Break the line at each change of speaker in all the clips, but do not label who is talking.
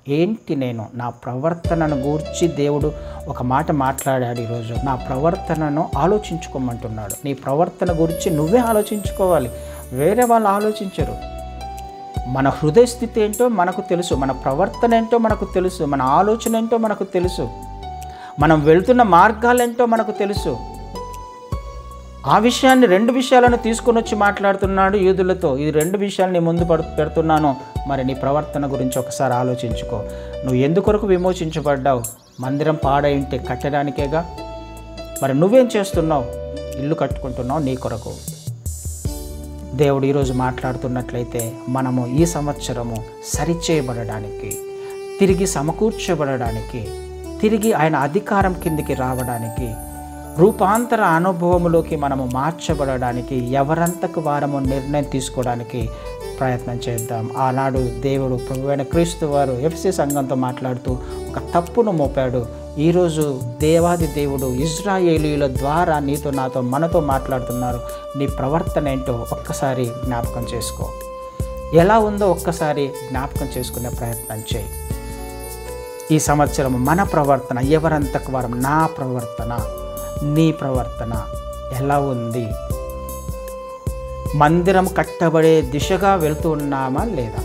ఏంటి నేను నా ప్రవర్తనను గూర్చి దేవుడు ఒక మాట మాట్లాడాడు ఈరోజు. నా ప్రవర్తనను ఆలోచించుకోమంటున్నాడు. నీ ప్రవర్తన గురించి నువ్వే ఆలోచించుకోవాలి, వేరే వాళ్ళు ఆలోచించరు. మన హృదయ స్థితి ఏంటో మనకు తెలుసు, మన ప్రవర్తన ఏంటో మనకు తెలుసు, మన ఆలోచన ఏంటో మనకు తెలుసు, మనం వెళ్తున్న మార్గాలేంటో మనకు తెలుసు. ఆ విషయాన్ని 2 విషయాలను తీసుకొని వచ్చి మాట్లాడుతున్నాడు యూదులతో. ఈ 2 విషయాలు నీ ముందు పెడుతున్నాను, మరి నీ ప్రవర్తన గురించి ఒకసారి ఆలోచించుకో. నువ్వు ఎందుకొరకు విమోచించబడ్డావు? మందిరం పాడై ఉంటే కట్టడానికేగా. మరి నువ్వేం చేస్తున్నావు? ఇల్లు కట్టుకుంటున్నావు నీ కొరకు. దేవుడు ఈరోజు మాట్లాడుతున్నట్లయితే మనము ఈ సంవత్సరము సరిచేయబడడానికి, తిరిగి సమకూర్చబడడానికి, తిరిగి ఆయన అధికారం కిందికి రావడానికి, రూపాంతర అనుభవములోకి మనము మార్చబడడానికి, ఎవరంతకు వారము నిర్ణయం తీసుకోవడానికి ప్రయత్నం చేద్దాం. ఆనాడు దేవుడు ప్రభువైన క్రీస్తు వారు ఎఫెసీ సంఘంతో మాట్లాడుతూ ఒక తప్పును మోపాడు. ఈరోజు దేవాది దేవుడు ఇశ్రాయేలీయుల ద్వారా నీతో నాతో మనతో మాట్లాడుతున్నారు. నీ ప్రవర్తన ఏంటో ఒక్కసారి జ్ఞాపకం చేసుకో. ఎలా ఉందో ఒక్కసారి జ్ఞాపకం చేసుకునే ప్రయత్నం చేయి. ఈ సంవత్సరం మన ప్రవర్తన ఎవరంతకు వారం, నా ప్రవర్తన, నీ ప్రవర్తన ఎలా ఉంది? మందిరం కట్టబడే దిశగా వెళ్తూ ఉన్నామా లేదా?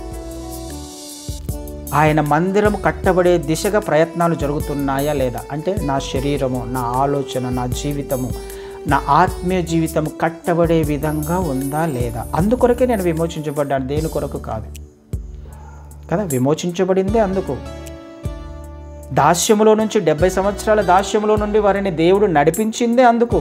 ఆయన మందిరం కట్టబడే దిశగా ప్రయత్నాలు జరుగుతున్నాయా లేదా? అంటే నా శరీరము, నా ఆలోచన, నా జీవితము, నా ఆత్మీయ జీవితం కట్టబడే విధంగా ఉందా లేదా? అందుకొరకే నేను విమోచించబడ్డాను, దేని కొరకు కాదు కదా. విమోచించబడిందే అందుకు. దాస్యములో నుంచి 70 సంవత్సరాల దాస్యములో నుండి వారిని దేవుడు నడిపించిందే అందుకు.